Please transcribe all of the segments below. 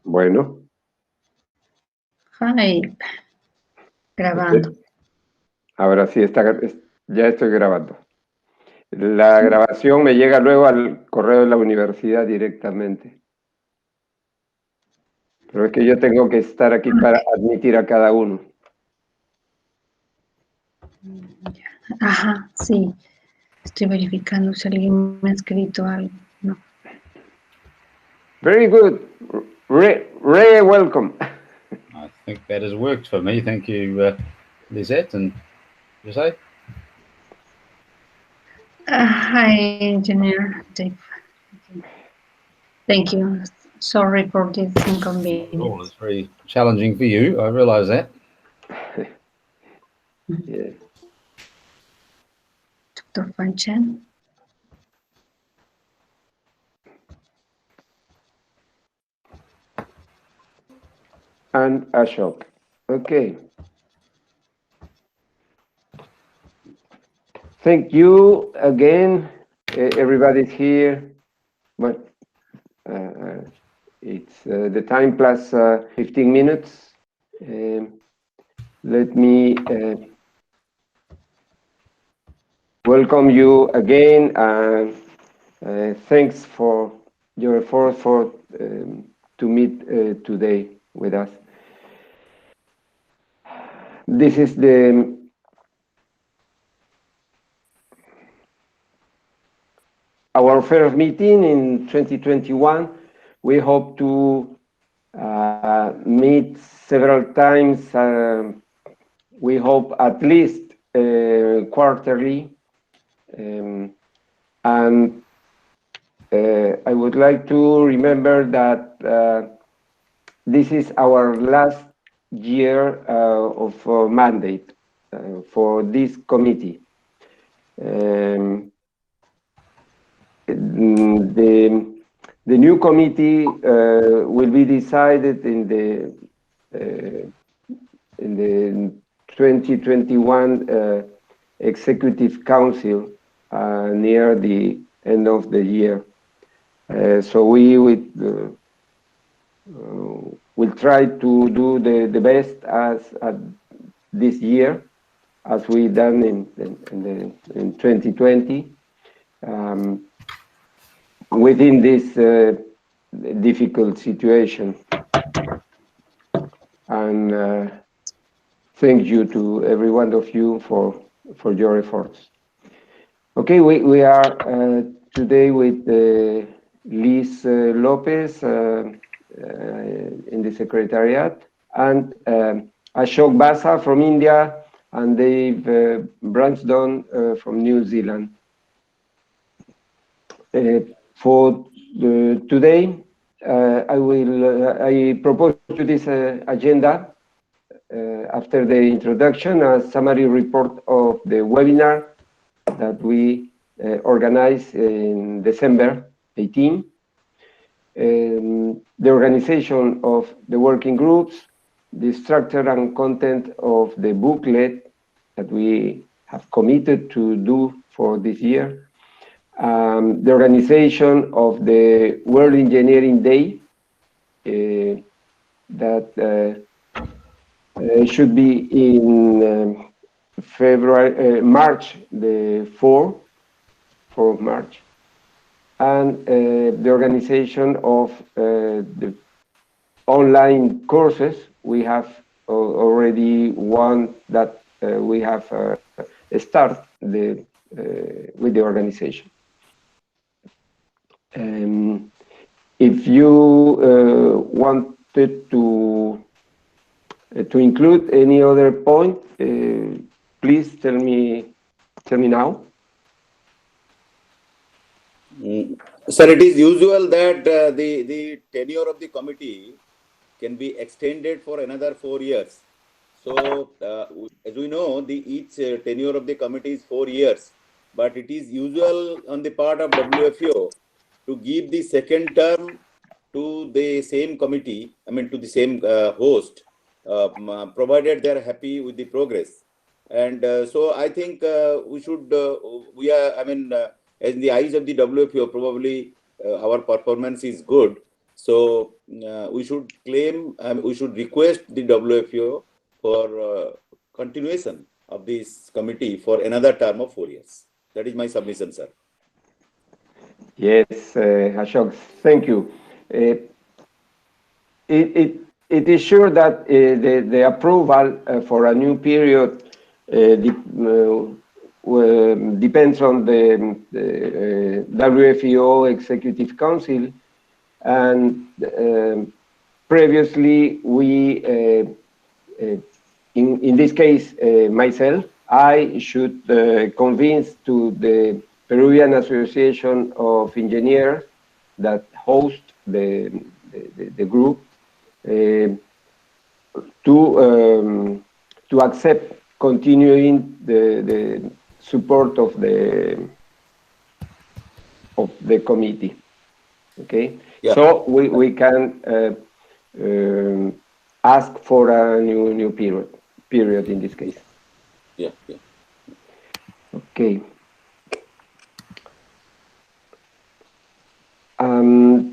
Bueno. Hi. Grabando. Ahora sí, ya estoy grabando. La grabación me llega luego al correo de la universidad directamente. Pero es que yo tengo que estar aquí para admitir a cada uno. Ajá, sí. Estoy verificando si alguien me ha escrito algo. No. Very good. Ray, welcome. I think that has worked for me. Thank you, Lisette and Jose. Hi, Engineer Dave. Thank you. Sorry for this inconvenience. Oh, it's very challenging for you. I realise that. Yeah. Dr. Fanchan. And Ashok. Okay. Thank you again. Everybody's here. But it's the time plus 15 minutes. Let me welcome you again, and thanks for your effort to meet today with us. This is our first meeting in 2021. We hope to meet several times. We hope at least quarterly. And I would like to remember that this is our last year of mandate for this committee. The new committee will be decided in the 2021 Executive Council near the end of the year. So we will try to do the best as this year, as we done in 2020, within this difficult situation. And thank you to every one of you for your efforts. Okay, we are today with Liz Lopez in the Secretariat, and Ashok Basa from India, and Dave Bransdon from New Zealand. For today, I propose to this agenda after the introduction a summary report of the webinar that we organized in December 18. The organization of the working groups, the structure and content of the booklet that we have committed to do for this year, the organization of the World Engineering Day that should be in March the 4th of March, and the organization of the online courses. We have already one that we have started with the organization. If you wanted to include any other point, please tell me now. Sir, it is usual that the tenure of the committee can be extended for another 4 years. So, as we know, each tenure of the committee is 4 years, but it is usual on the part of WFO to give the second term to the same committee, to the same host, provided they are happy with the progress. And so I think we should, we are, in the eyes of the WFO, probably our performance is good. So we should claim, we should request the WFO for continuation of this committee for another term of 4 years. That is my submission, sir. Yes, Ashok, thank you. It is sure that the approval for a new period depends on the WFO Executive Council, and previously we, in this case, myself, I should convince to the Peruvian Association of Engineers that host the group to accept continuing the support of the committee. Okay, yeah. So we can ask for a new period in this case. Yeah. Okay.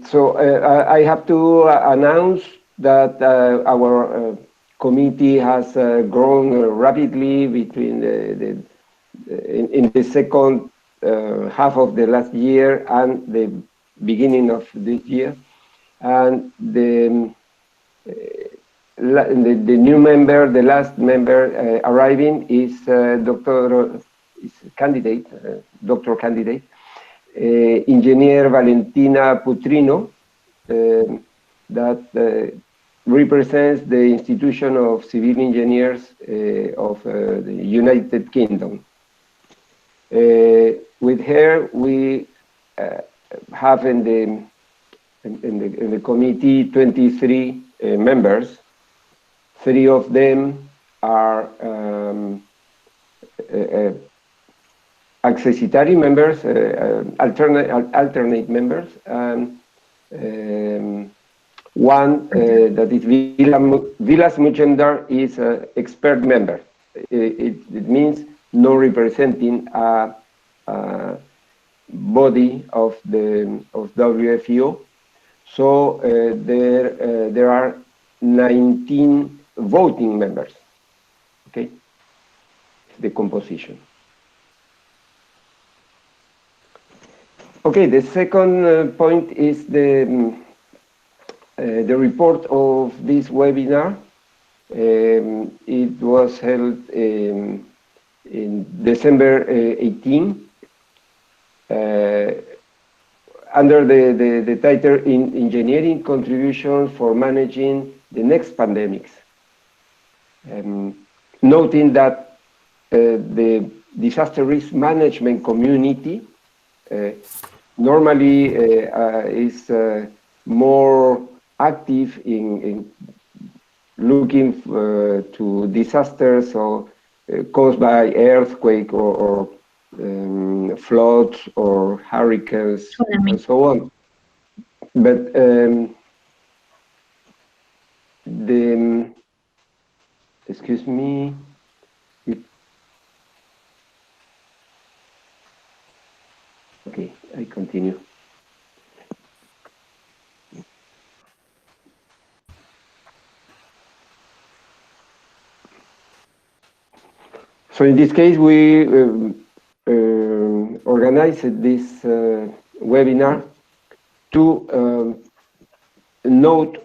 So I have to announce that our committee has grown rapidly between in the second half of the last year and the beginning of this year, and the new member, the last member arriving is Doctor candidate, Engineer Valentina Putrino, that represents the Institution of Civil Engineers of the United Kingdom. With her, we have in the committee 23 members. 3 of them are accessitary members, alternate members, and one that is Vilas Mujemdar is an expert member. It means no representing a body of WFO. So there are 19 voting members. Okay, the composition. Okay, the second point is the report of this webinar. It was held in December 18, under the title Engineering Contributions for Managing the Next Pandemics. Noting that the disaster risk management community normally is more active in looking to disasters or caused by earthquake or floods or hurricanes and so on. But excuse me. Okay, I continue. So in this case, we organized this webinar to note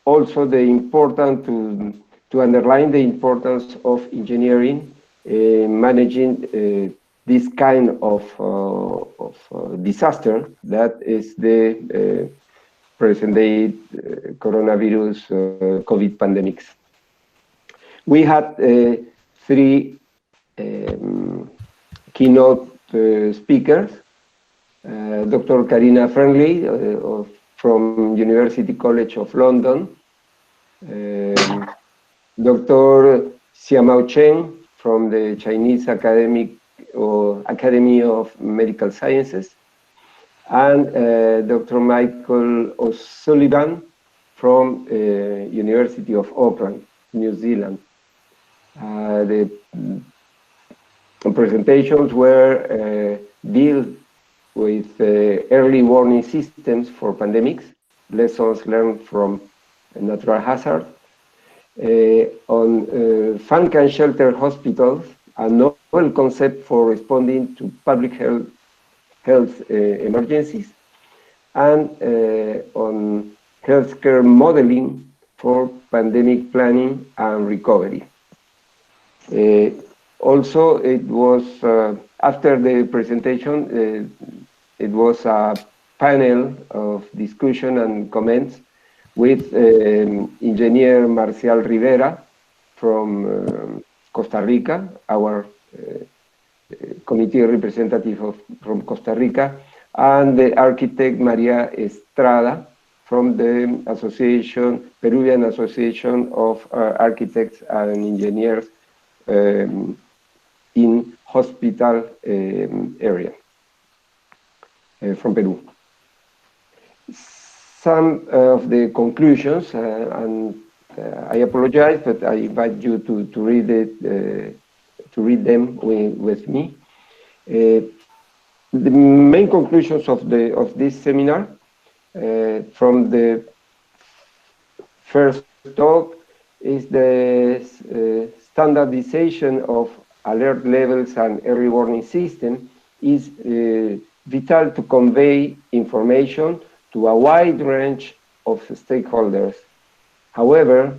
also the importance to underline the importance of engineering managing this kind of disaster that is the present day coronavirus COVID pandemics. We had 3 keynote speakers, Dr. Karina Friendly from University College of London, Dr. Xiaomao Chen from the Chinese Academy of Medical Sciences, and Dr. Michael O'Sullivan from University of Auckland, New Zealand. The presentations were deal with early warning systems for pandemics lessons learned from natural hazard. On fund and shelter hospitals, a novel concept for responding to public health emergencies, and on healthcare modeling for pandemic planning and recovery. Also, it was, after the presentation, it was a panel of discussion and comments with engineer Marcial Rivera from Costa Rica, our committee representative from Costa Rica, and the architect Maria Estrada from the Peruvian Association of Architects and Engineers in hospital area from Peru. Some of the conclusions, and I apologize, but I invite you to read it, to read them with me. The main conclusions of this seminar from the first talk is the standardization of alert levels and early warning system is vital to convey information to a wide range of stakeholders. However,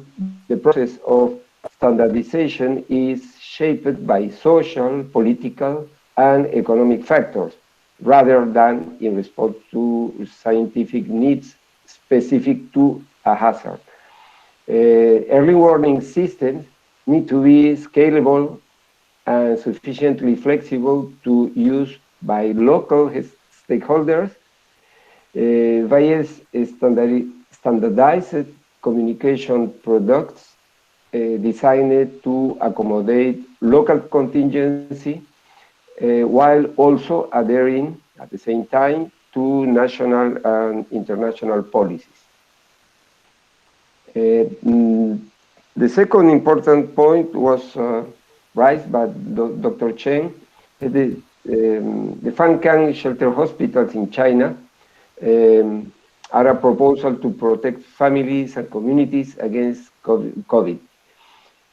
the process of standardization is shaped by social, political, and economic factors, rather than in response to scientific needs specific to a hazard. Early warning systems need to be scalable and sufficiently flexible to use by local stakeholders via standardized communication products designed to accommodate local contingency while also adhering at the same time to national and international policies. The second important point was raised by Dr. Chen. The Fankan shelter hospitals in China are a proposal to protect families and communities against COVID.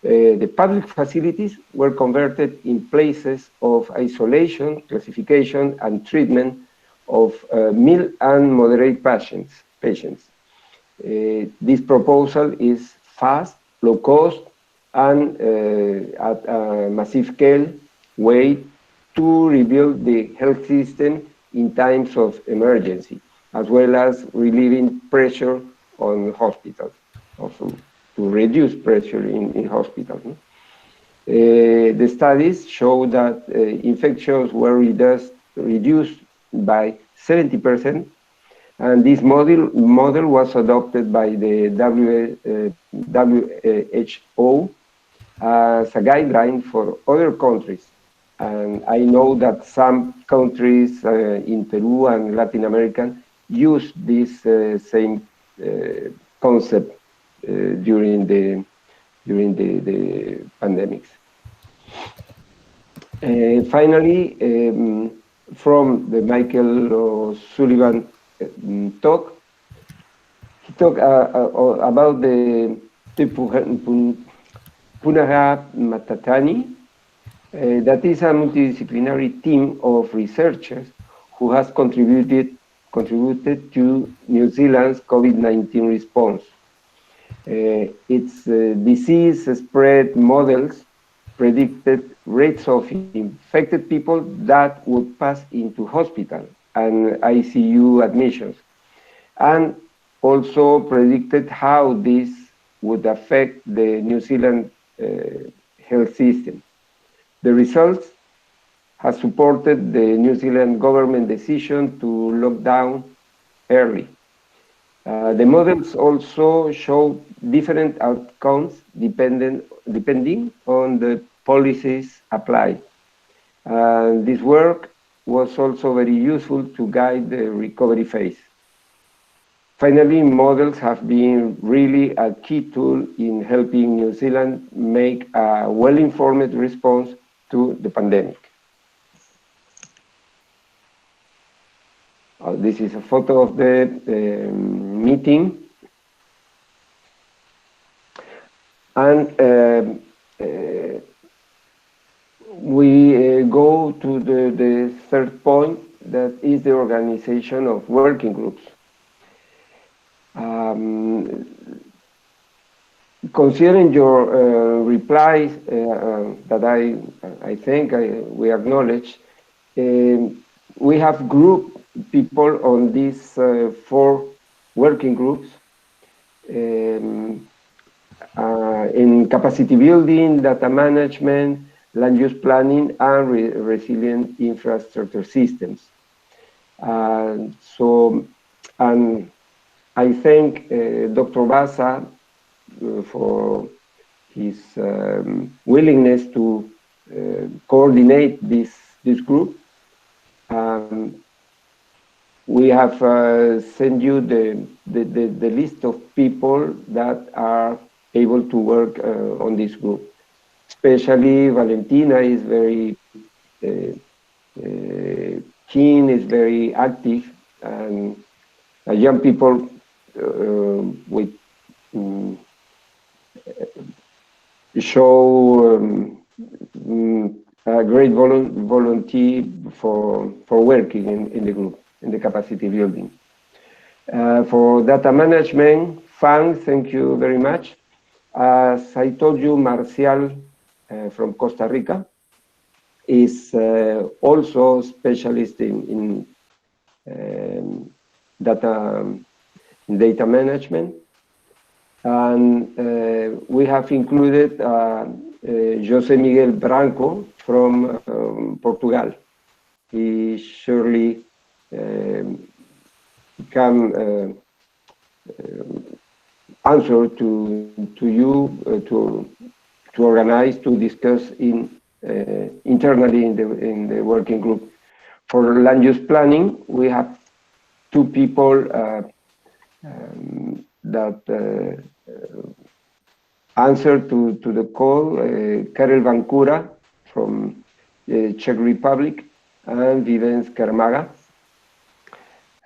The public facilities were converted in places of isolation, classification, and treatment of mild and moderate patients. This proposal is fast, low cost, and at a massive scale way to rebuild the health system in times of emergency, as well as relieving pressure on hospitals, also to reduce pressure in hospitals. The studies show that infections were reduced by 70%, and this model was adopted by the WHO as a guideline for other countries. And I know that some countries in Peru and Latin America use this same concept during the pandemics. Finally, from the Michael O'Sullivan talk, he talked about the Punaha Matatani, that is a multidisciplinary team of researchers who has contributed to New Zealand's COVID-19 response. Its disease spread models predicted rates of infected people that would pass into hospital and ICU admissions, and also predicted how this would affect the New Zealand health system. The results have supported the New Zealand government decision to lock down early. The models also show different outcomes depending on the policies applied. This work was also very useful to guide the recovery phase. Finally, models have been really a key tool in helping New Zealand make a well-informed response to the pandemic. This is a photo of the meeting. And we go to the third point, that is the organization of working groups. Considering your replies that I think we acknowledge, we have grouped people on these 4 working groups in capacity building, data management, land use planning, and resilient infrastructure systems. And I thank Dr. Baza for his willingness to coordinate this group. We have sent you the list of people that are able to work on this group. Especially Valentina is very keen, is very active, and young people with show a great volunteer for working in the group, in the capacity building. For data management, thank you very much. As I told you, Marcial from Costa Rica is also specialist in data management. And we have included José Miguel Branco from Portugal. He surely can answer to you to organize, to discuss internally in the working group. For land use planning, we have 2 people that answer to the call, Karel Vancura from the Czech Republic, and Vivens Kermaga,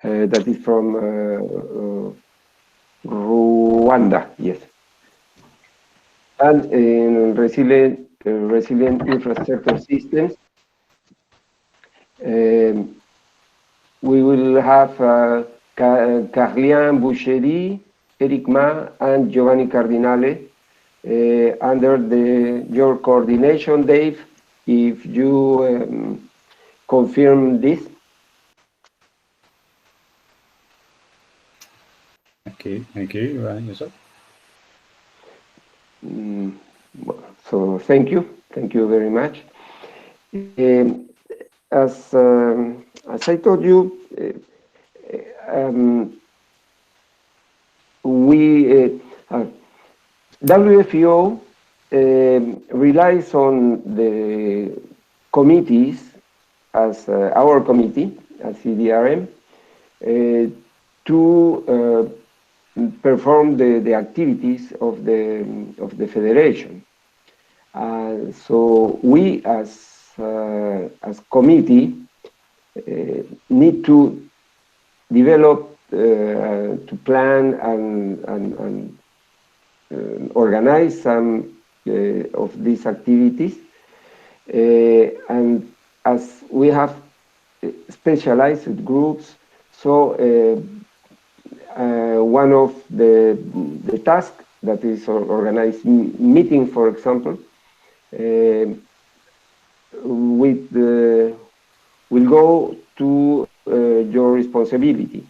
that is from Rwanda, yes. And in resilient infrastructure systems, we will have Carlien Boucherie, Eric Ma, and Giovanni Cardinale under your coordination, Dave, if you confirm this. Thank you. Yourself? So thank you very much. As I told you, WFEO relies on the committees, as our committee, as CDRM, to perform the activities of the federation. So we, as committee, need to develop, to plan and organize some of these activities. And as we have specialized groups, so one of the tasks that is organized meeting, for example, will go to your responsibility.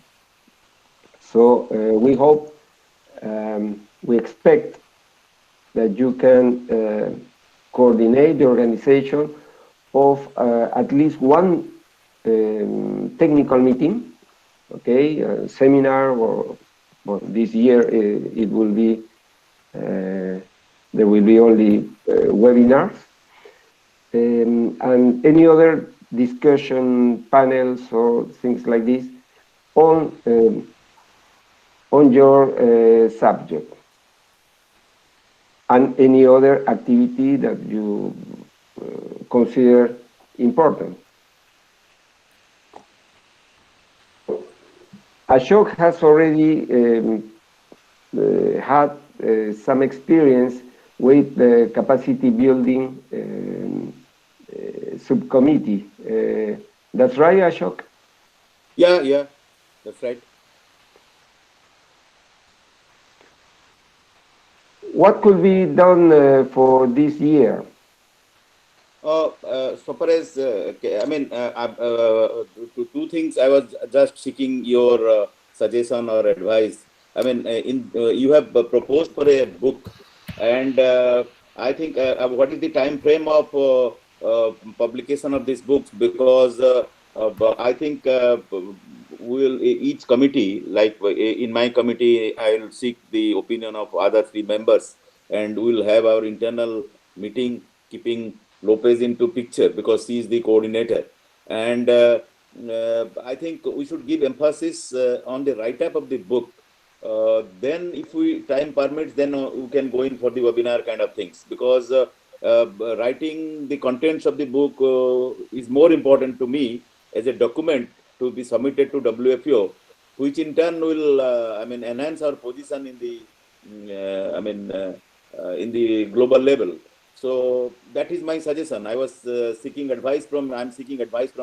So we hope, we expect that you can coordinate the organization of at least one technical meeting, okay, seminar, or this year it will be, there will be only webinars, and any other discussion panels or things like this on your subject, and any other activity that you consider important. Ashok has already had some experience with the capacity building subcommittee. That's right, Ashok? Yeah, that's right. What could be done for this year? So far as I mean, two things. I was just seeking your suggestion or advice. I mean, you have proposed for a book, and I think what is the time frame of publication of these books? Because I think will each committee, like in my committee, I will seek the opinion of other three members, and we'll have our internal meeting, keeping Lopez into picture because he is the coordinator. And I think we should give emphasis on the write-up of the book. Then, if we time permits, then we can go in for the webinar kind of things, because writing the contents of the book is more important to me as a document to be submitted to WFO, which in turn will, I mean, enhance our position in the, in the global level. So that is my suggestion. I'm seeking advice from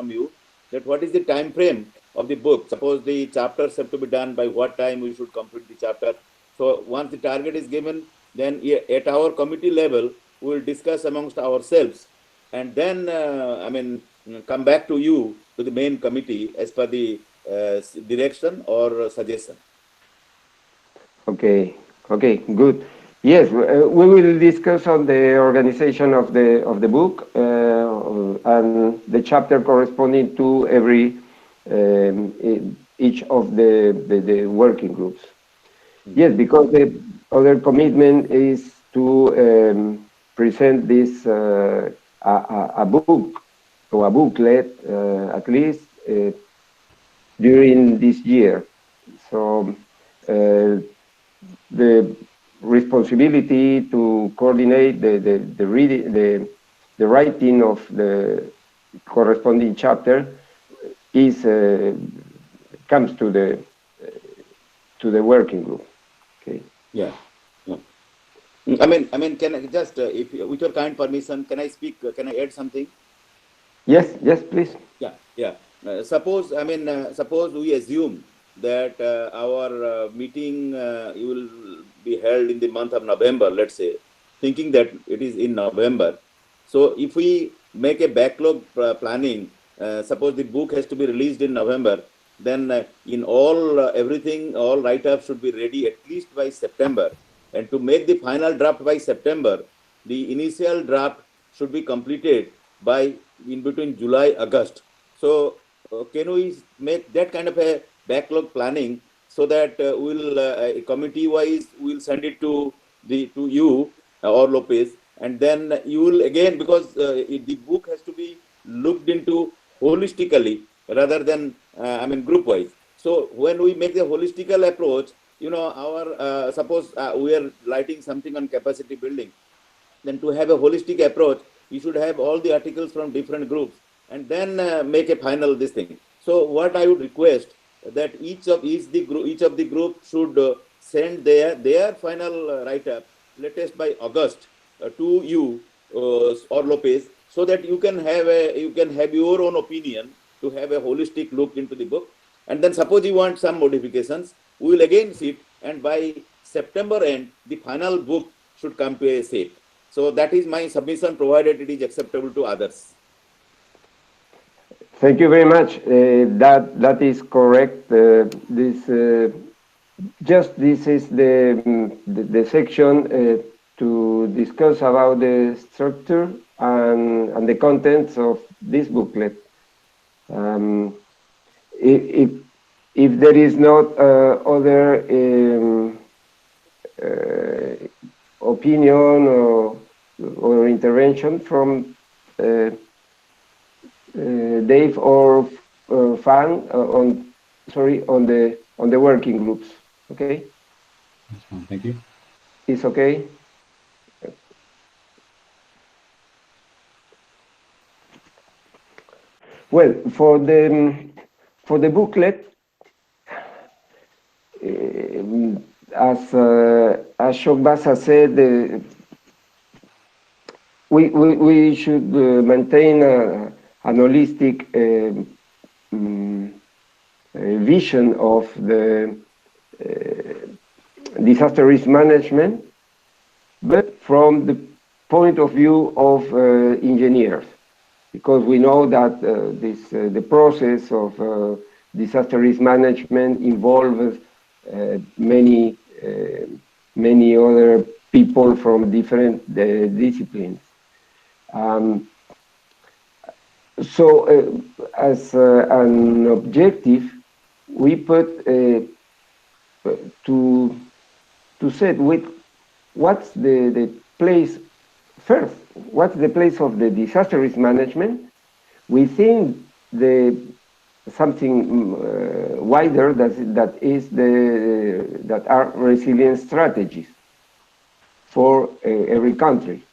you, that what is the time frame of the book? Suppose the chapters have to be done, by what time we should complete the chapter. So once the target is given, then at our committee level, we will discuss amongst ourselves, and then, come back to you, to the main committee, as per the direction or suggestion. Okay, okay, good. Yes, we will discuss on the organization of the book and the chapter corresponding to every each of the working groups. Yes, because the other commitment is to present this a book or a booklet at least during this year. So the responsibility to coordinate the reading, the writing of the corresponding chapter is comes to the working group. Okay. Yeah. Can I just, if with your kind permission, can I speak? Can I add something? Yes, yes, please. Yeah. Suppose we assume that our meeting will be held in the month of November, let's say, thinking that it is in November. So if we make a backlog planning, suppose the book has to be released in November, then in all everything, all write-ups should be ready at least by September. And to make the final draft by September, the initial draft should be completed by in between July, August. So can we make that kind of a backlog planning, so that we'll committee wise we'll send it to you or Lopez, and then you will again, because the book has to be looked into holistically rather than group wise. So when we make the holistical approach, our suppose we are writing something on capacity building, then to have a holistic approach, you should have all the articles from different groups, and then make a final this thing. So what I would request, that each of the group should send their final write-up latest by August to you or Lopez, so that you can have your own opinion, to have a holistic look into the book. And then suppose you want some modifications, we will again sit, and by September end, the final book should come to a shape. So that is my submission, provided it is acceptable to others. Thank you very much. That is correct. This is the section to discuss about the structure and the contents of this booklet. If there is not other opinion or intervention from Dave or Fan on the working groups. Okay. That's fine, thank you. It's okay. Well, for the booklet, as Shokbasa said, we should maintain an holistic vision of the disaster risk management, but from the point of view of engineers, because we know that the process of disaster risk management involves many other people from different disciplines. So as an objective, we put to set with what's the place first, what's the place of the disaster risk management within the something wider that are resilience strategies for every country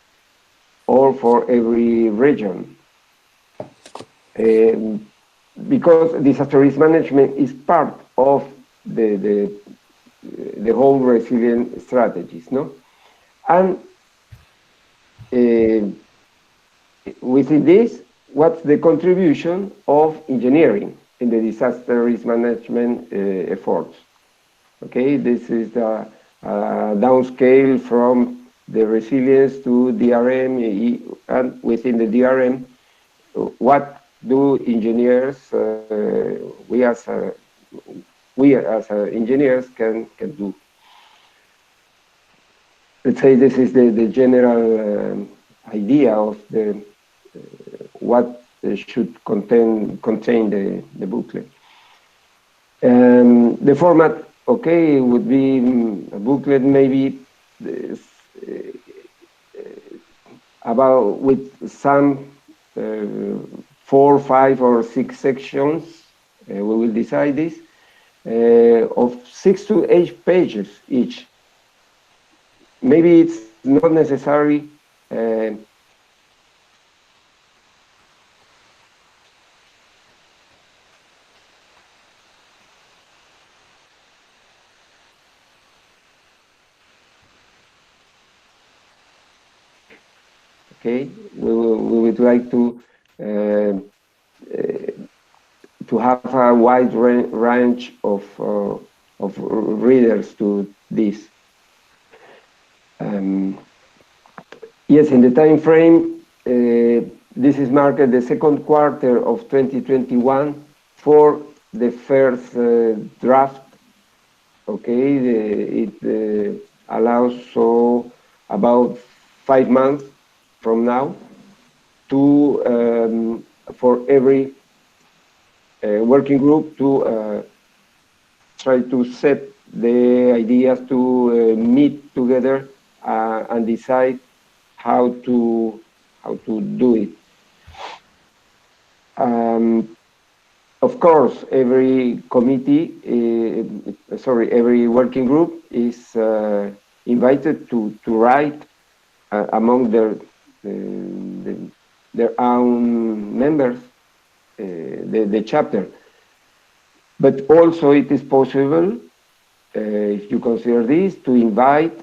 or for every region. Because disaster risk management is part of the whole resilient strategies, no? And within this, what's the contribution of engineering in the disaster risk management efforts? Okay, this is the downscale from the resilience to DRM, and within the DRM, what do engineers, we as engineers can do? Let's say this is the general idea of the what should contain the booklet. The format, okay, would be a booklet maybe about with some 4, 5, or 6 sections. We will decide this of 6 to 8 pages each. Maybe it's not necessary okay, we would like to have a wide range of readers to this. Yes, in the time frame, this is marked the second quarter of 2021 for the first draft. Okay, it allows so about 5 months from now to for every working group to try to set the ideas to meet together and decide how to do it. Of course, every committee, every working group is invited to write among their own members the chapter. But also it is possible, if you consider this, to invite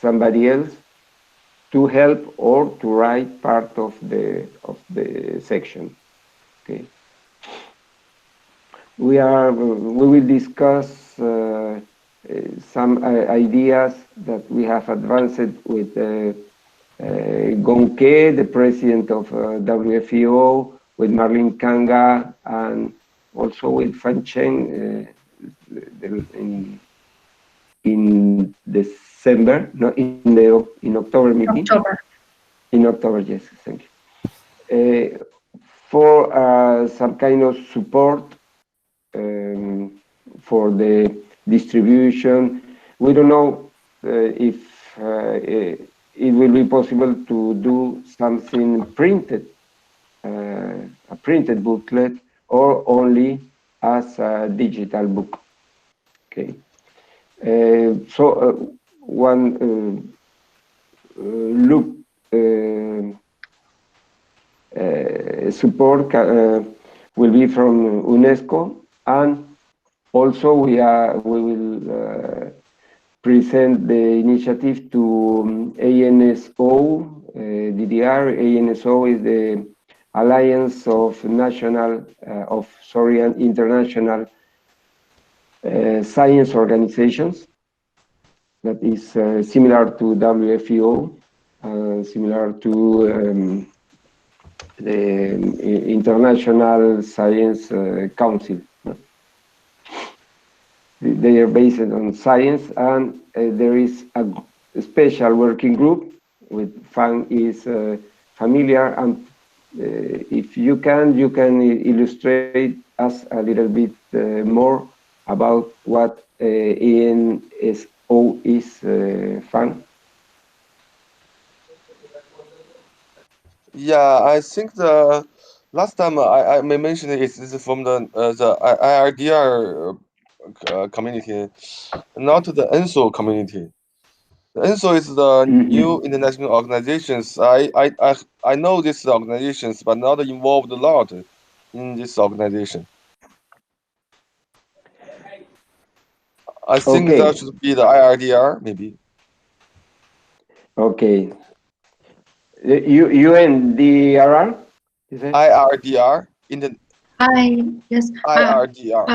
somebody else to help or to write part of the section. Okay. We will discuss some ideas that we have advanced with Gonke, the president of WFEO, with Marlene Kanga, and also with Fan Cheng in December, no, in October meeting. In October, yes, thank you. For some kind of support for the distribution. We don't know if it will be possible to do something printed, a printed booklet, or only as a digital book. Okay. So one look support will be from UNESCO and Also, we will present the initiative to ANSO, DDR. ANSO is the Alliance of National, and International Science Organizations. That is similar to WFEO, similar to the International Science Council. They are based on science, and there is a special working group with FAN is familiar. And if you can illustrate us a little bit more about what ANSO is, FAN. Yeah, I think the last time I mentioned it is from the IRDR community, not the ENSO community. The ENSO is the new international organizations. I know these organizations, but not involved a lot in this organization. I think Okay. that should be the IRDR, maybe. Okay. UNDRR? Is it? IRDR in the Yes. IRDR.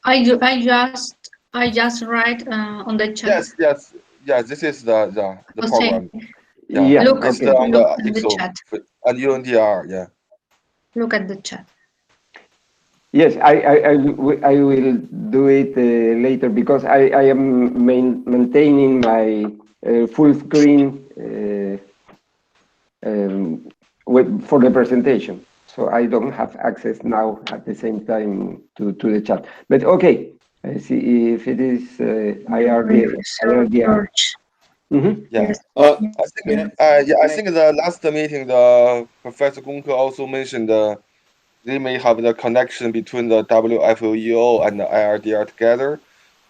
I just write on the chat. Yes. This is the Jose, program. Yeah. look, It's Okay. on look the at the IXO chat. and UNDR. Yeah. Look at the chat. Yes, I will do it later because I am maintaining my full screen for the presentation. So I don't have access now at the same time to the chat. But okay, I see if it is IRDR. Mm-hmm. Yeah. Yes. I think the last meeting, the Professor Gunke also mentioned they may have the connection between the WFOEO and the IRDR together.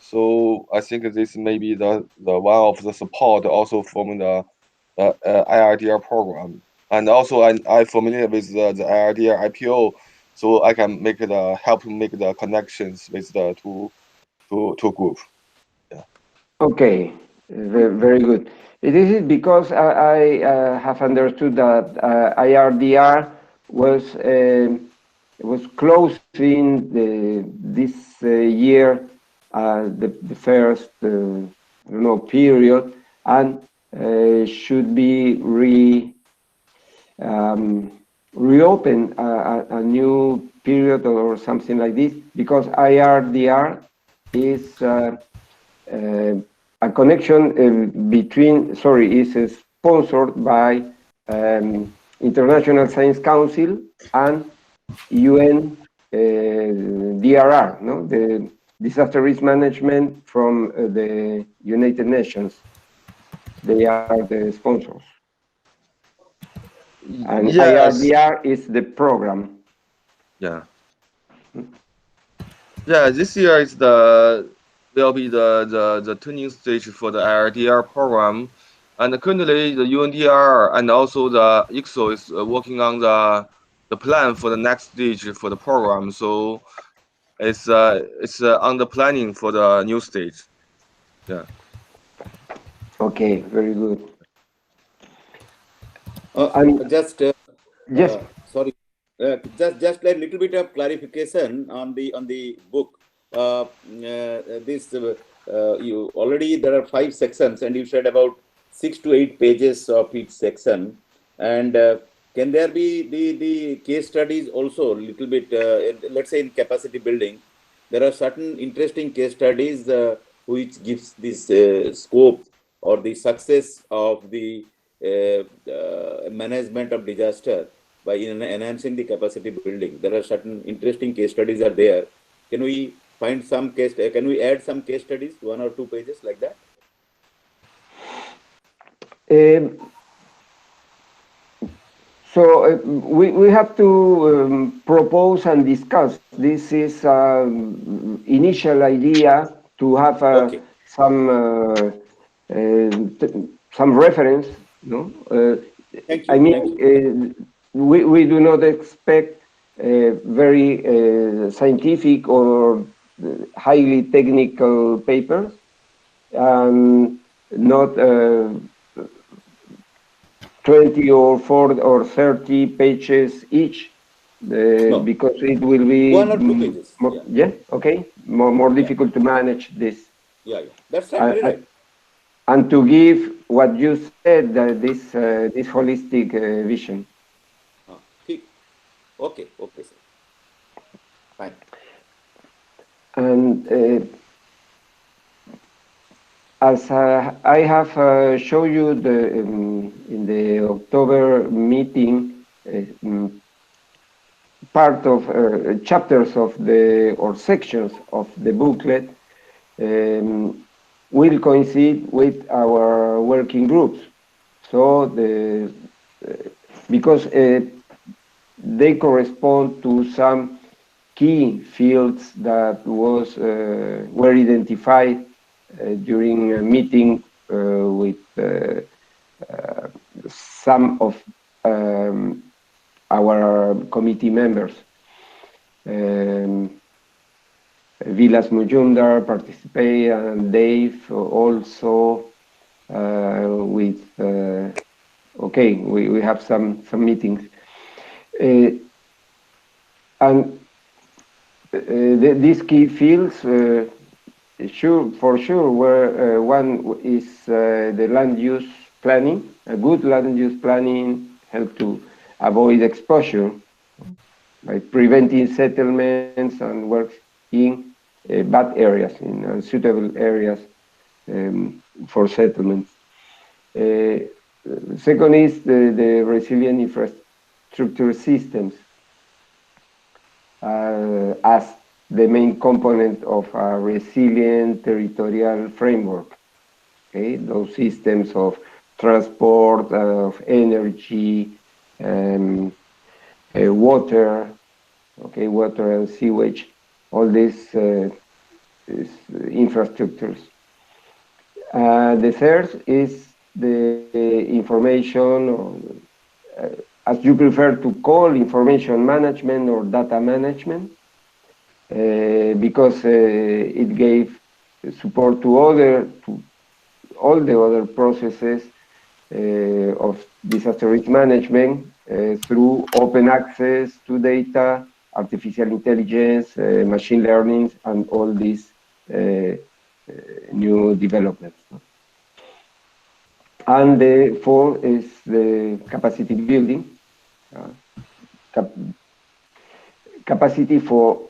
So I think this may be the one of the support also from the IRDR program. And also I familiar with the IRDR IPO, so I can make the help make the connections with the two group. Yeah. Okay, very good. It is because I have understood that IRDR was closing this year, the first period, and should be reopen a new period or something like this, because IRDR is a connection is sponsored by International Science Council and UN DRR, no? The Disaster Risk Management from the United Nations. They are the sponsors. And Yes. IRDR is the program. Yeah. Yeah, this year is will be the tuning stage for the IRDR program, and currently the UNDR and also the IXO is working on the plan for the next stage for the program. So it's on the planning for the new stage. Yeah. Okay, very good. Yes. Sorry, just a little bit of clarification on the book. You already there are 5 sections, and you said about 6 to 8 pages of each section. And can there be the case studies also a little bit? Let's say in capacity building, there are certain interesting case studies which gives this scope or the success of the management of disaster by enhancing the capacity building. There are certain interesting case studies are there. Can we find some case? Can we add some case studies, 1 or 2 pages like that? So we have to propose and discuss. This is initial idea to have some reference. No, Thank you. I mean, we do not expect very scientific or highly technical papers, and not 20 or 4 or 30 pages each, No, because it will be 1 or 2 pages. more, Yeah, yeah, okay, more yeah, difficult to manage this. yeah, yeah. That's right. Uh, Very uh, right. and to give what you said, this holistic vision. Thick. Okay, okay, sir. Fine. And as I have shown you in the October meeting, part of chapters of the or sections of the booklet will coincide with our working groups. So because they correspond to some key fields that were identified during a meeting with some of our committee members. Vilas Mujumdar participate, and Dave also with okay, we have some meetings, and these key fields for sure where one is the land use planning. A good land use planning help to avoid exposure by preventing settlements and works in bad areas, in unsuitable areas for settlements. Second is the resilient infrastructure systems as the main component of a resilient territorial framework. Okay, those systems of transport, of energy, water, okay, water and sewage, all these infrastructures. The third is the information, or, as you prefer to call, information management or data management, because it gave support to all the other processes of disaster risk management through open access to data, artificial intelligence, machine learning, and all these new developments. And the fourth is the capacity building, capacity for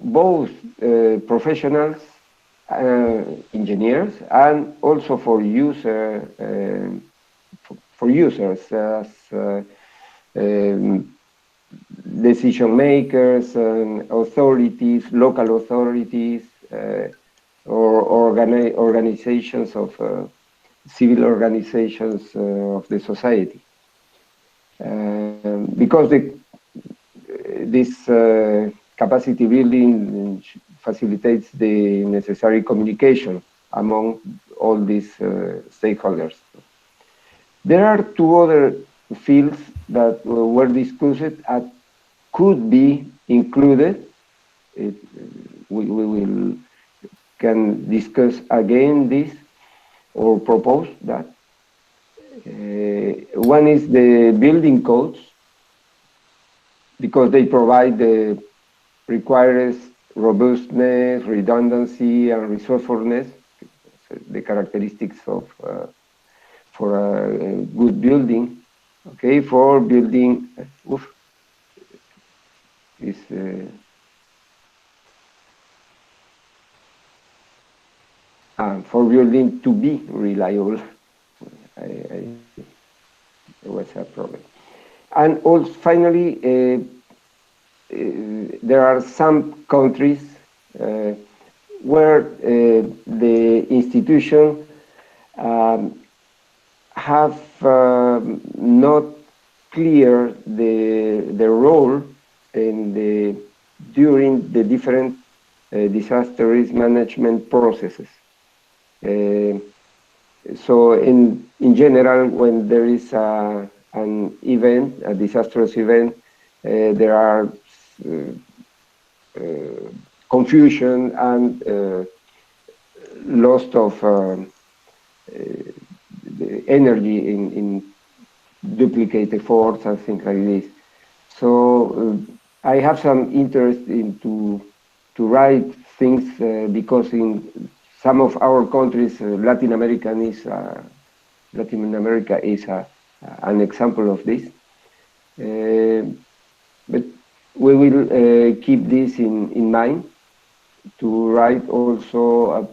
both professionals, engineers, and also for for users as decision makers and authorities, local authorities, or organizations of civil organizations of the society. Because this capacity building facilitates the necessary communication among all these stakeholders. There are two other fields that were discussed and could be included. We will can discuss again this or propose that. One is the building codes, because they provide the requires robustness, redundancy, and resourcefulness, the characteristics of for a good building. Okay, for building, is for building to be reliable. There was a problem. And also, finally, there are some countries where the institution have not clear the role in during the different disaster risk management processes. So in general, when there is an event, a disastrous event, there are confusion and loss of the energy in duplicate efforts and things like this. So I have some interest in to write things because in some of our countries, Latin America is an example of this. But we will keep this in mind to write also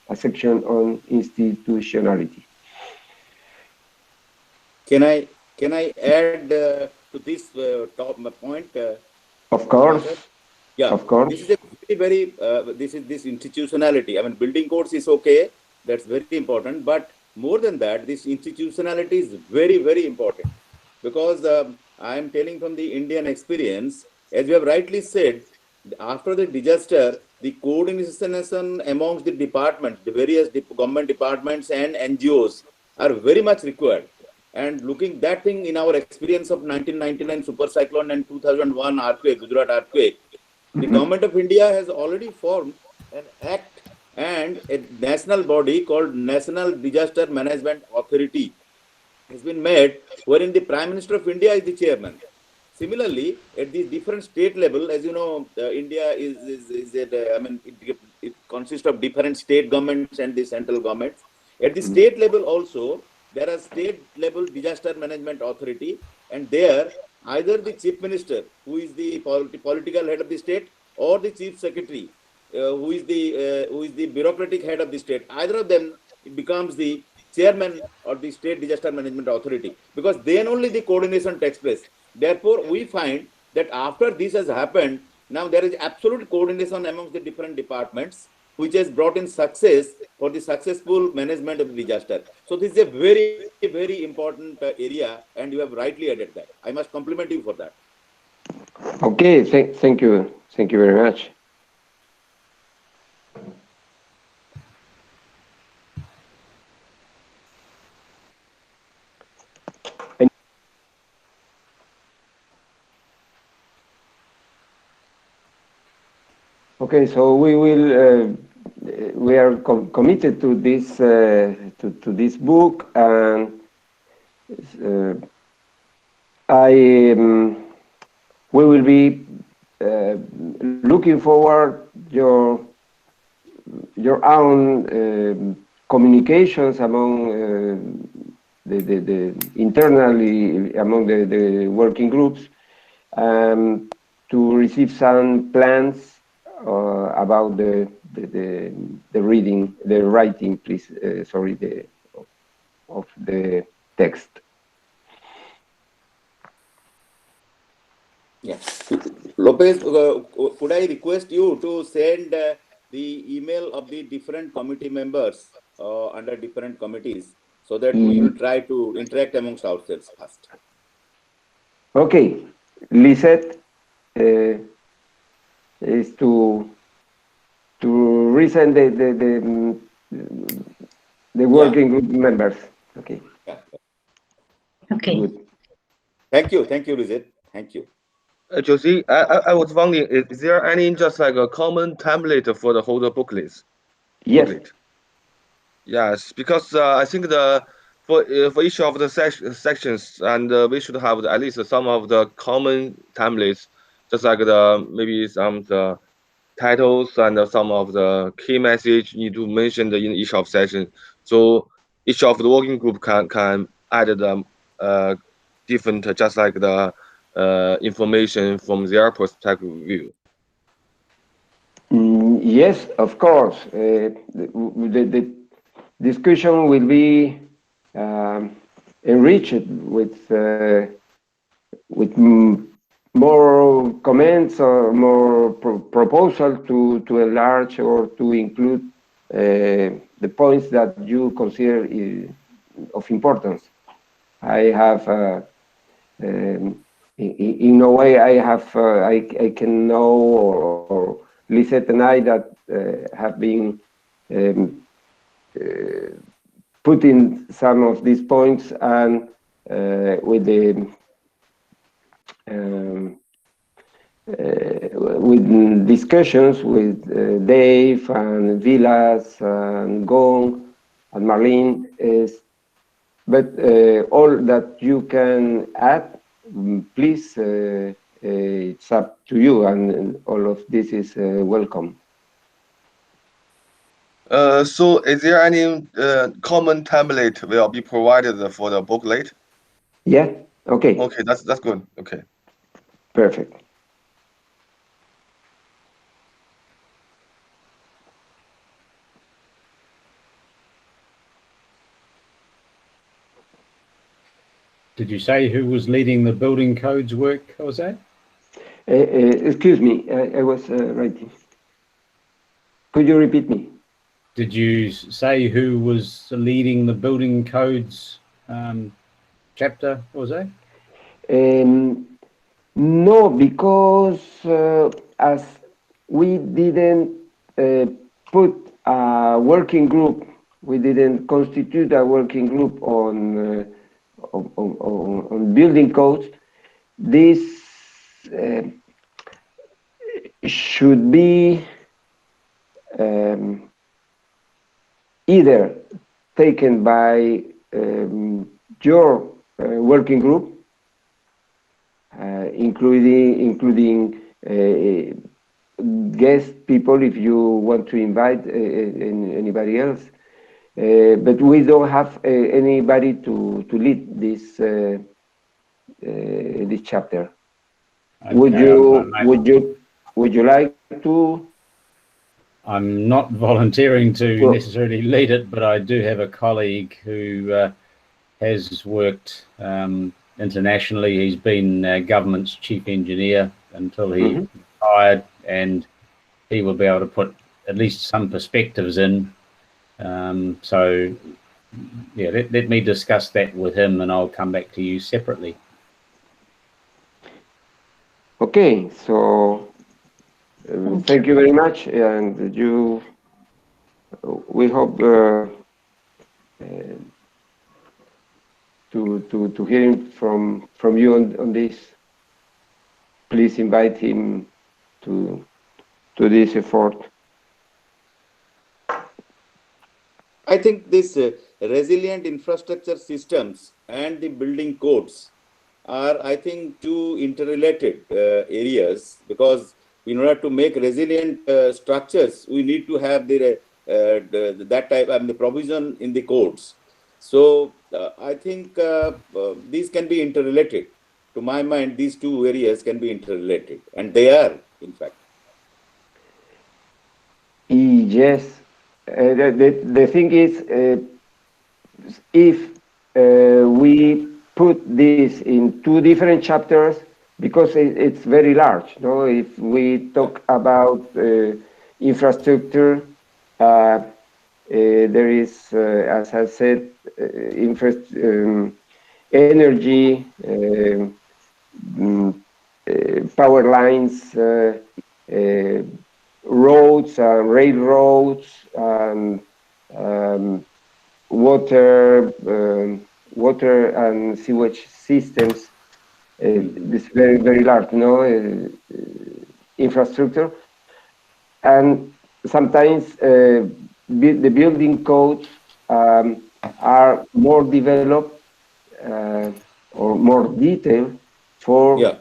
a section on institutionality. Can I add to this top point? Of course. Yeah, of course. This is a very this institutionality. I mean, building codes is okay. That's very important. But more than that, this institutionality is very important, because I am telling from the Indian experience, as you have rightly said, after the disaster, the coordination amongst the departments, the various government departments and NGOs are very much required. And looking that thing in our experience of 1999 super cyclone and 2001 earthquake, Gujarat earthquake, the government of India has already formed an act and a national body called National Disaster Management Authority has been made, wherein the Prime Minister of India is the chairman. Similarly, at the different state level, as you know, India it consists of different state governments and the central governments. At the state level also, there are state level disaster management authority, and there either the chief minister, who is the political head of the state, or the chief secretary, who is the bureaucratic head of the state, either of them becomes the chairman of the state disaster management authority, because then only the coordination takes place. Therefore, we find that after this has happened, now there is absolute coordination amongst the different departments, which has brought in success for the successful management of the disaster. So this is a very important area, and you have rightly added that. I must compliment you for that. Okay, thank you very much. Okay, so we are committed to this this book, and we will be looking forward your own communications among the internally among the working groups, to receive some plans about the writing, please. Sorry, of the text. Yeah, Lopez, could I request you to send the email of the different committee members under different committees, so that we will try to interact amongst ourselves first. Okay, Lisette is to resend the working group members. Okay. Yeah. Okay. Good. Thank you, Lizette. Thank you. Josie, I was wondering, is there any just like a common template for the whole booklets? Yes. Booklet? Yes, because I think for each of the sections, and we should have at least some of the common templates, just like maybe some the titles and some of the key message need to mention in each of section. So each of the working group can add them different, just like the information from their perspective view. Yes, of course. The discussion will be enriched with more comments or more proposals to enlarge or to include the points that you consider of importance. I have, in a way, I can know, or Lisette and I that have been putting some of these points, and with the with discussions with Dave and Vilas and Gong and Marlene is, but all that you can add, please, it's up to you, and all of this is welcome. So is there any common template will be provided for the booklet? Yeah. Okay. Okay, that's good. Okay. Perfect. Did you say who was leading the building codes work, Jose? Excuse me, I was writing. Could you repeat me? Did you say who was leading the building codes chapter, Jose? No, because as we didn't put a working group, we didn't constitute a working group on building codes. This should be either taken by your working group, including guest people if you want to invite anybody else. But we don't have anybody to lead this this chapter. Okay, Would you like to? I'm not volunteering to necessarily lead it, but I do have a colleague who has worked internationally. He's been government's chief engineer until he retired, and he will be able to put at least some perspectives in. So, yeah, let me discuss that with him, and I'll come back to you separately. Okay, so thank you very much, and we hope to hear from you on this. Please invite him to this effort. I think this resilient infrastructure systems and the building codes are, I think, two interrelated areas, because in order to make resilient structures, we need to have that type of the provision in the codes. So I think these can be interrelated. To my mind, these two areas can be interrelated, and they are, in fact. Yes, the thing is, if we put this in two different chapters, because it's very large. No, if we talk about infrastructure, there is, as I said, energy, power lines, roads and railroads, and water and sewage systems. This very large, infrastructure, and sometimes the building codes are more developed or more detailed for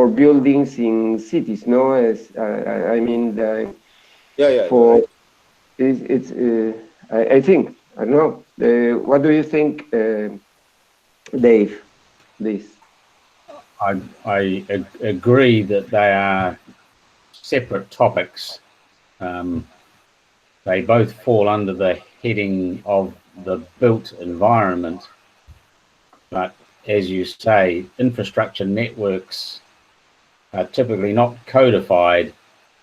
buildings in cities. No, as I mean, for right. it's I think, I don't know. What do you think, Dave? This. I agree that they are separate topics. They both fall under the heading of the built environment, but as you say, infrastructure networks are typically not codified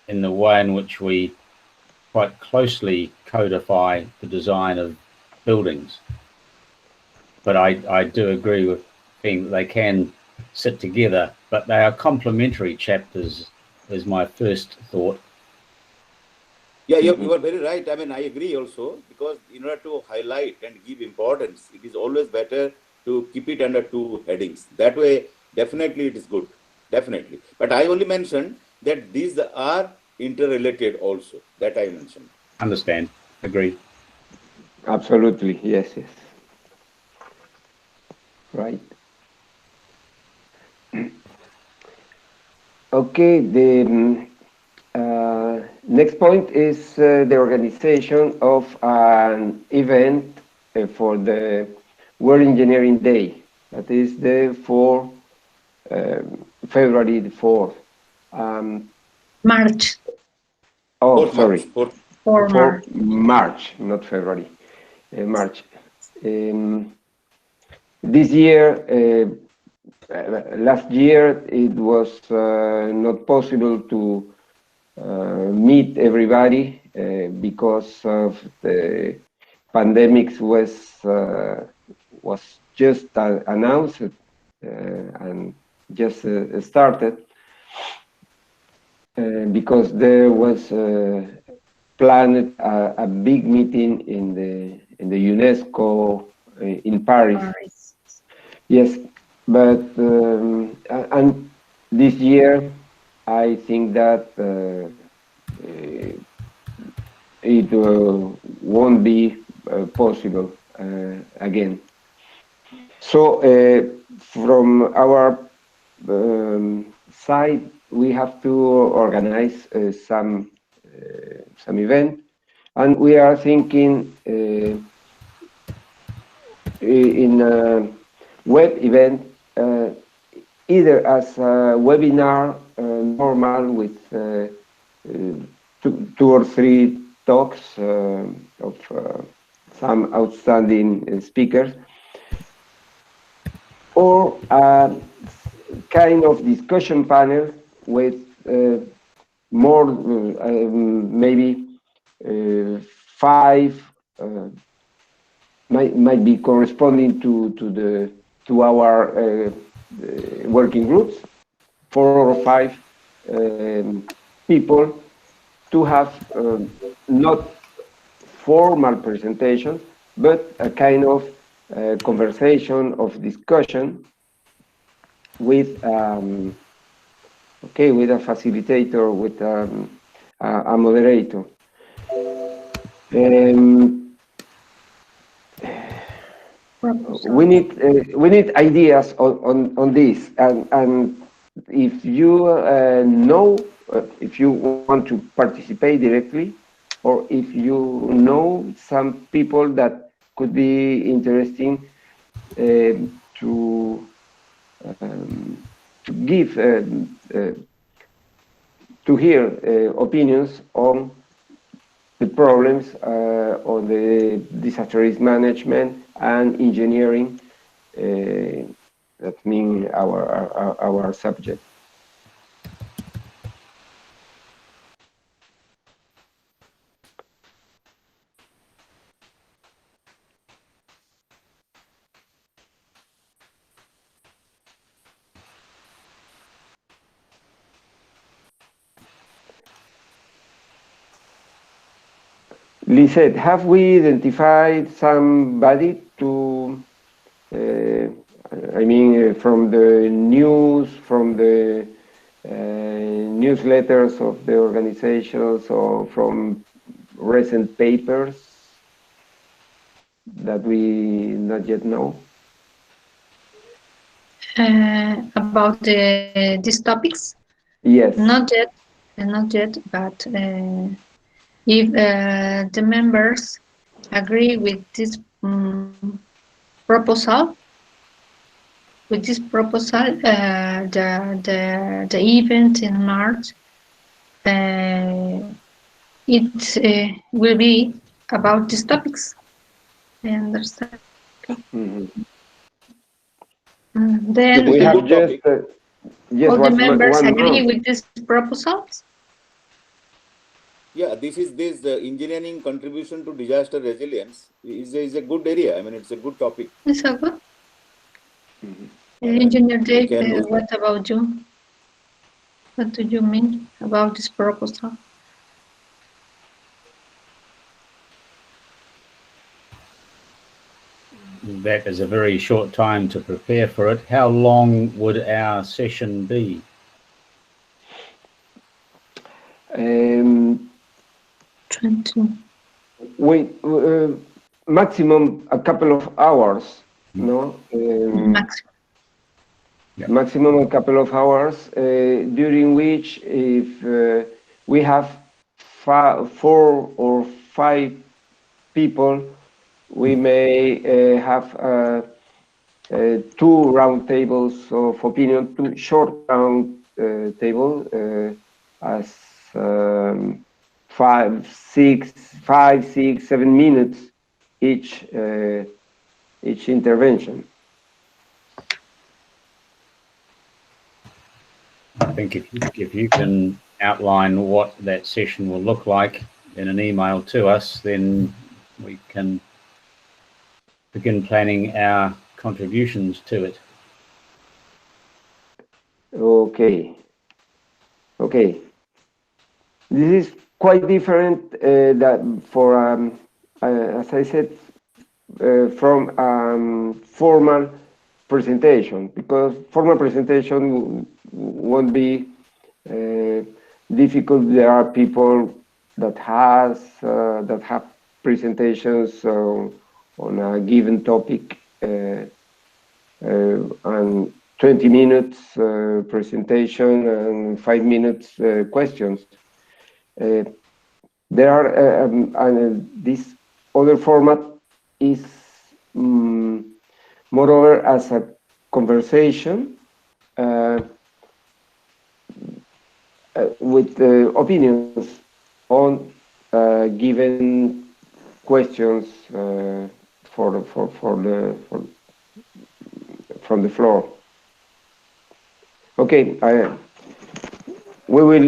in the way in which we quite closely codify the design of buildings. But I do agree with being that they can sit together, but they are complementary chapters, is my first thought. Yeah, you are very right. I mean, I agree also, because in order to highlight and give importance, it is always better to keep it under two headings. That way, definitely it is good. definitely. But I only mentioned that these are interrelated also. That I mentioned. Understand. Agree. Absolutely, yes, yes. Right. Okay, the next point is the organization of an event for the World Engineering Day. That is the February the 4th. March, Oh, 4th March. sorry, 4th. 4 for March. March, not February, March. This year, last year, it was not possible to meet everybody because of the pandemic was just announced and just started because there was planned a big meeting in the UNESCO in Paris. Yes, but and this year I think that it won't be possible again. So from our side, we have to organize some event, and we are thinking in a web event, either as a webinar normal with two or three talks of some outstanding speakers, or a kind of discussion panel with more, maybe five, might be corresponding to our working groups, 4 or 5 people, to have not formal presentations, but a kind of conversation, of discussion with with a facilitator, with a moderator. We need ideas on this, and if you know, if you want to participate directly, or if you know some people that could be interesting to give to hear opinions on the problems on the disaster risk management and engineering, that mean our subject. Lisette, have we identified somebody to, from the news, from the newsletters of the organizations, or from recent papers that we not yet know? About these topics? Yes. Not yet, but if the members agree with this proposal, the event in March, it will be about these topics. I understand. Okay. Then We have just all the members agree with these proposals. Yeah, this engineering contribution to disaster resilience is a good area. I mean, it's a good topic. It's so good. Engineer Dave, what about you? What do you mean about this proposal? That is a very short time to prepare for it. How long would our session be? 20. Wait, maximum a couple of hours, no? Maximum. Yeah. Maximum a couple of hours, during which if we have 4 or 5 people, we may have 2 round tables of opinion, 2 short round table, as 5, 6, 7 minutes each intervention. I think if you can outline what that session will look like in an email to us, then we can begin planning our contributions to it. Okay. Okay. This is quite different that for, as I said, from formal presentation, because formal presentation won't be difficult. There are people that have presentations on a given topic, and 20 minutes presentation and 5 minutes questions. There are this other format is moreover as a conversation with opinions on given questions from the floor. Okay, we will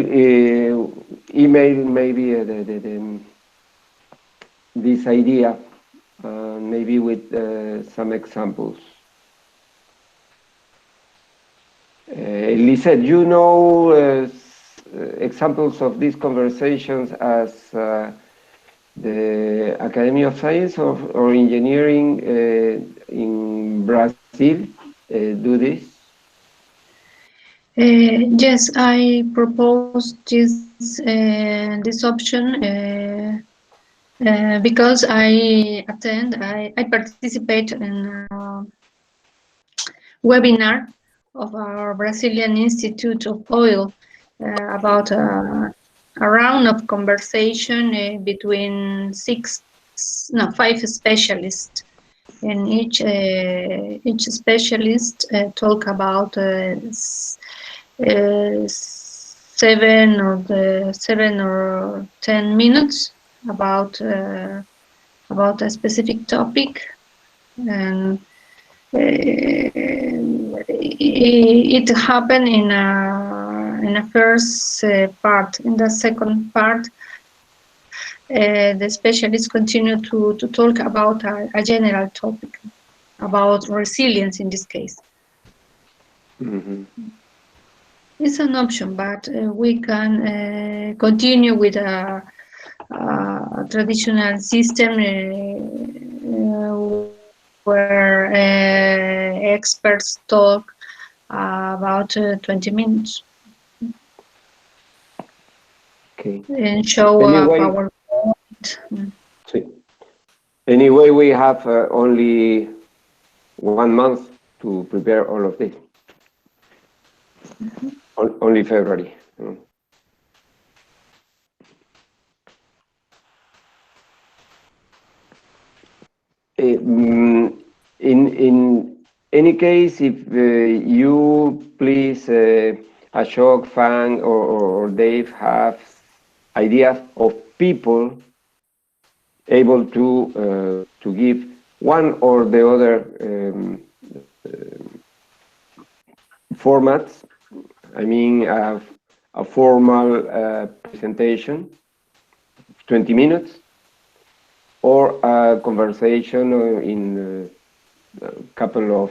email maybe this idea, maybe with some examples. Lisette, you know examples of these conversations as the Academy of Science or Engineering in Brazil do this? Yes, I propose this option because I participate in a webinar of our Brazilian Institute of Oil about a round of conversation between 5 specialists, and each specialist talk about 7 or 10 minutes about a specific topic, and it happened in a first part. In the second part, the specialists continue to talk about a general topic about resilience in this case. Mm-hmm. It's an option, but we can continue with a traditional system where experts talk about 20 minutes. Okay. And show Anyway, PowerPoint. Anyway, we have only 1 month to prepare all of this. Mm-hmm. Only February. In any case, if you please, Ashok, Fang, or Dave have ideas of people able to give one or the other formats. I mean, a formal presentation, 20 minutes, or a conversation in a couple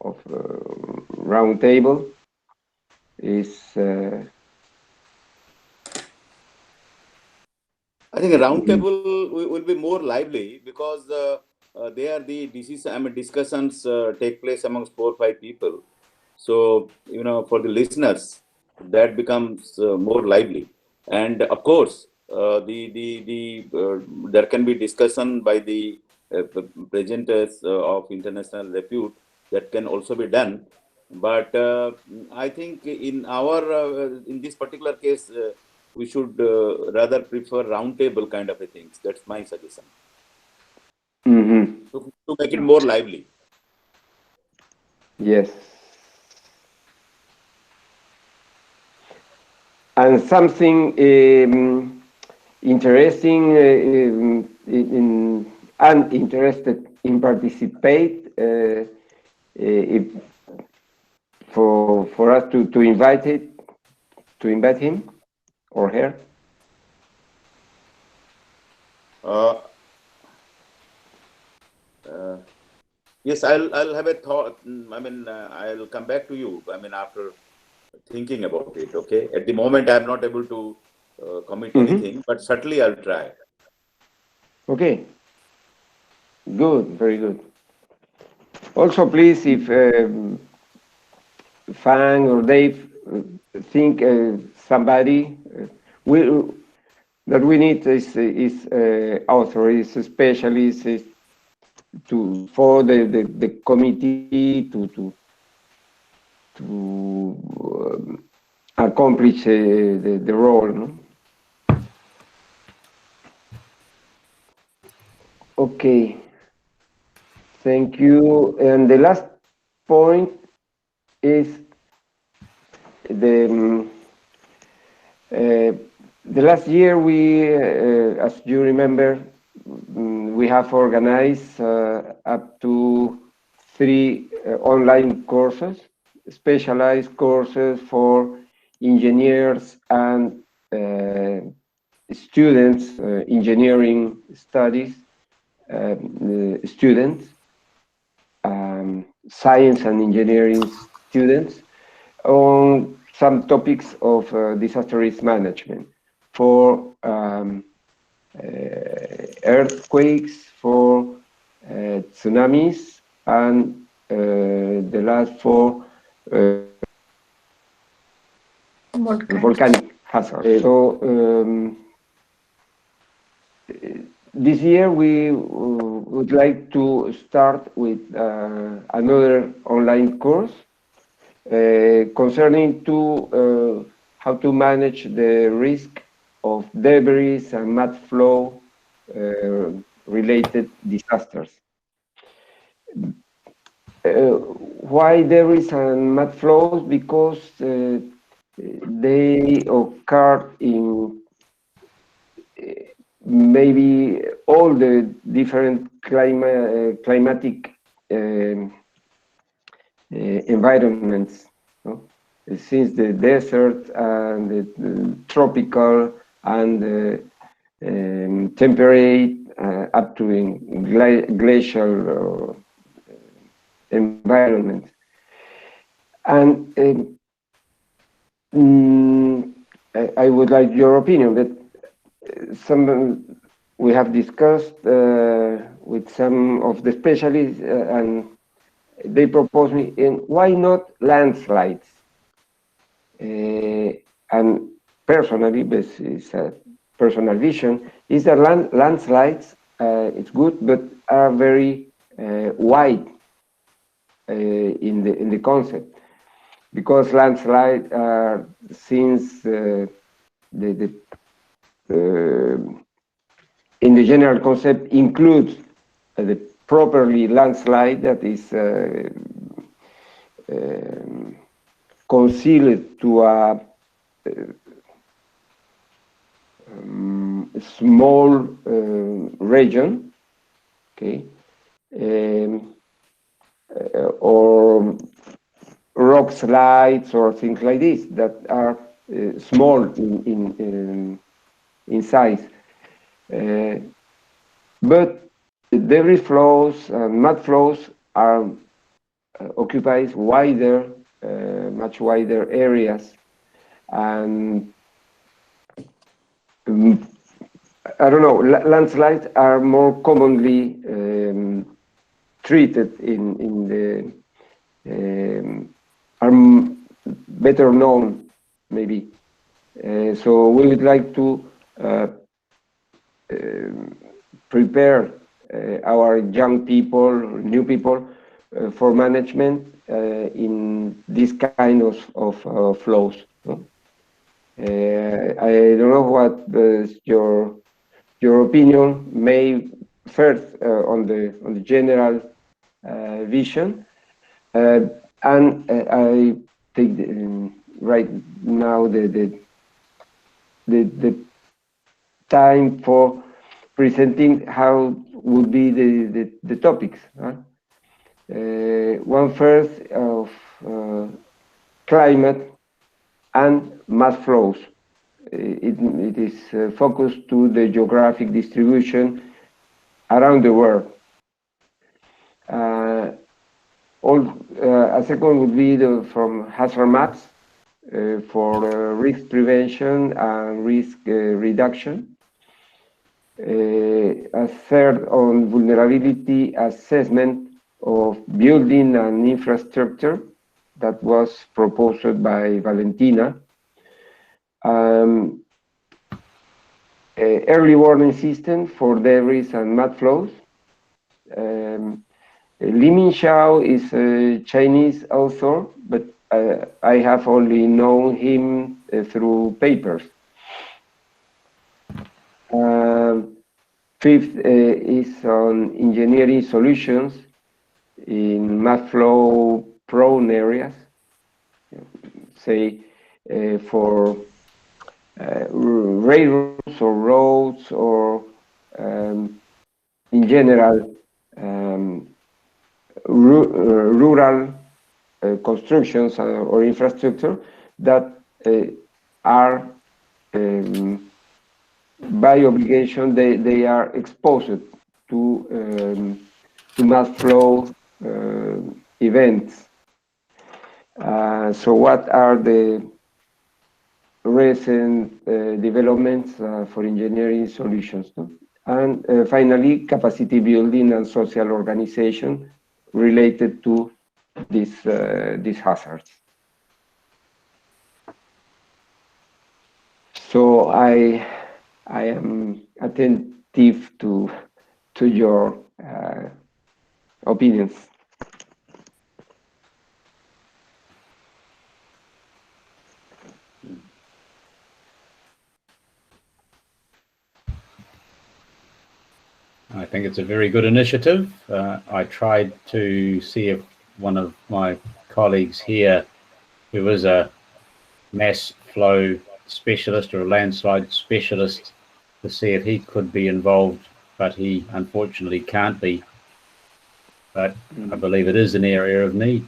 of round table is. I think a roundtable will be more lively because there the discussions take place amongst 4 or 5 people. So for the listeners, that becomes more lively. And of course, there can be discussion by the presenters of international repute that can also be done. But I think in in this particular case, we should rather prefer roundtable kind of a things. That's my suggestion. Mm-hmm. To make it more lively. Yes. And something interesting and interested in participate if for us to invite him or her. Yes, I'll have a thought. I mean, I'll come back to you. I mean, after thinking about it. Okay. At the moment, I'm not able to commit anything, but certainly I'll try. Okay. Good. Very good. Also, please, if Fang or Dave think somebody that we need is author, is a specialist, is for the committee to accomplish the role. No? Okay. Thank you. And the last point is the last year we, as you remember, we have organized up to 3 online courses, specialized courses for engineers and students, engineering studies students, science and engineering students on some topics of disaster risk management for earthquakes, for tsunamis, and the last for volcanic hazards. So this year we would like to start with another online course concerning how to manage the risk of debris and mud flow related disasters. Why debris and mud flows? Because they occur in maybe all the different climatic environments, no? Since the desert and the tropical and temperate up to glacial environments. And I would like your opinion that we have discussed with some of the specialists and they propose me, why not landslides? And personally, this is a personal vision, is that landslides, it's good, but are very wide in the concept. Because landslides are, since in the general concept, includes the properly landslide that is concealed to a small region, okay, or rock slides or things like this that are small in size. But the debris flows and mud flows are occupies wider, much wider areas, and I don't know. Landslides are more commonly treated in the are better known maybe So we would like to prepare our young people, new people, for management in this kind of flows. No? I don't know what your opinion may first on the general vision, and I take right now the time for presenting how would be the topics. One first of climate and mass flows. It is focused to the geographic distribution around the world. A second would be from hazard maps for risk prevention and risk reduction. A third on vulnerability assessment of building and infrastructure that was proposed by Valentina. Early warning system for debris and mud flows. Li Minxiao is a Chinese author, but I have only known him through papers. Fifth is on engineering solutions in mud flow prone areas, say for railroads or roads or in general rural constructions or infrastructure that are by obligation they are exposed to mass flow events. So what are the recent developments for engineering solutions? No? And finally, capacity building and social organization related to these hazards. So I am attentive to your opinions. I think it's a very good initiative. I tried to see if one of my colleagues here, who is a mass flow specialist or a landslide specialist, to see if he could be involved, but he unfortunately can't be. But I believe it is an area of need.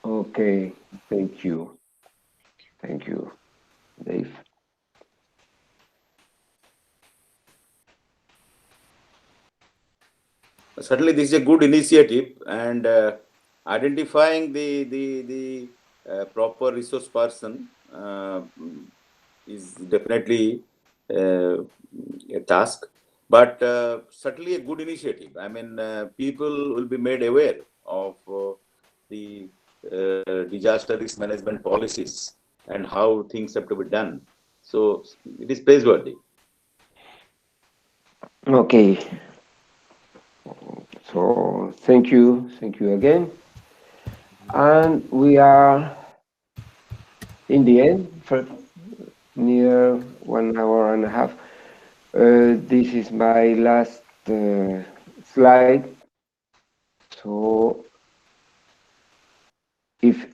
Okay, thank you. Thank you, Dave. Certainly, this is a good initiative, and identifying the proper resource person is definitely a task, but certainly a good initiative. I mean, people will be made aware of the disaster risk management policies and how things have to be done. So it is praiseworthy. Okay. So thank you again. And we are in the end for near 1 hour and a half. This is my last slide. So if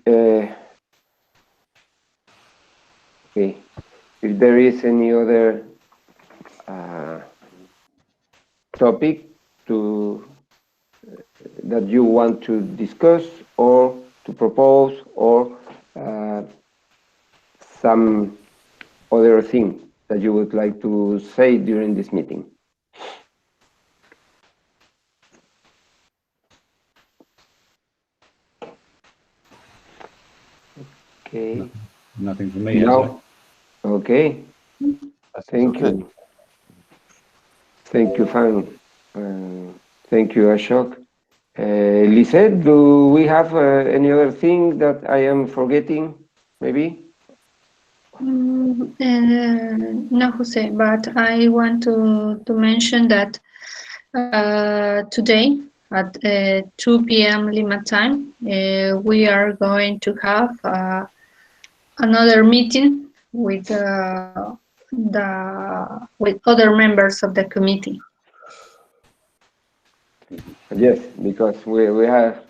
okay, if there is any other topic that you want to discuss or to propose or some other thing that you would like to say during this meeting. Okay. Nothing for me. No. Okay. Thank okay. you. Thank you, Fan. Thank you, Ashok. Lisette, do we have any other thing that I am forgetting? maybe? No, Jose, but I want to mention that today at 2 p.m. Lima time, we are going to have another meeting with other members of the committee. Yes, because we have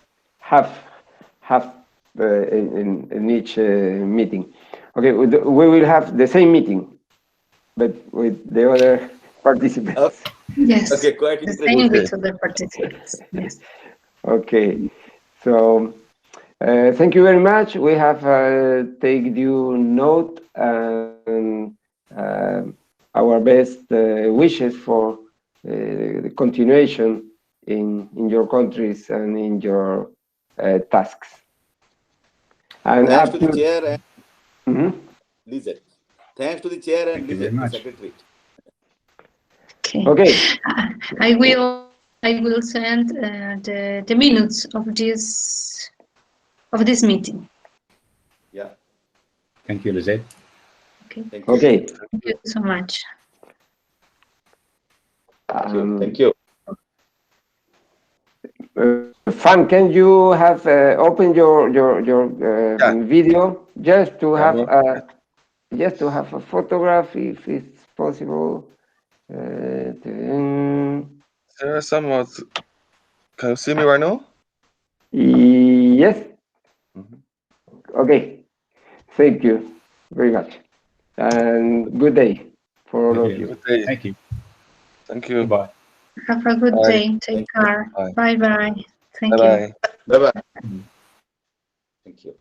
in each meeting. Okay, we will have the same meeting, but with the other participants. Yes, Okay, quite the interesting. same with other participants. Yes. Okay, so thank you very much. We have taken due note and our best wishes for the continuation in your countries and in your tasks. And Thanks to after, the chair and Mhm. Lizette. Thanks to the chair and Thank you very Lizette, the much. secretary. Okay. Okay, I will send the minutes of this meeting. Yeah, Thank you, Lizette. Okay. thank you. okay. Thank you so much. Thank you. Fan, can you have open your Yeah. video just to Yeah, have well, a photograph if it's possible? there are some can you see me right now? Yes. Mhm. Okay. Thank you very much, and good day for all of you. Good day. Thank you. Thank you. Goodbye. Have a good Bye. day. Take Thank you. care. Bye. Bye bye. Thank you. Bye-bye. Bye bye. Thank you.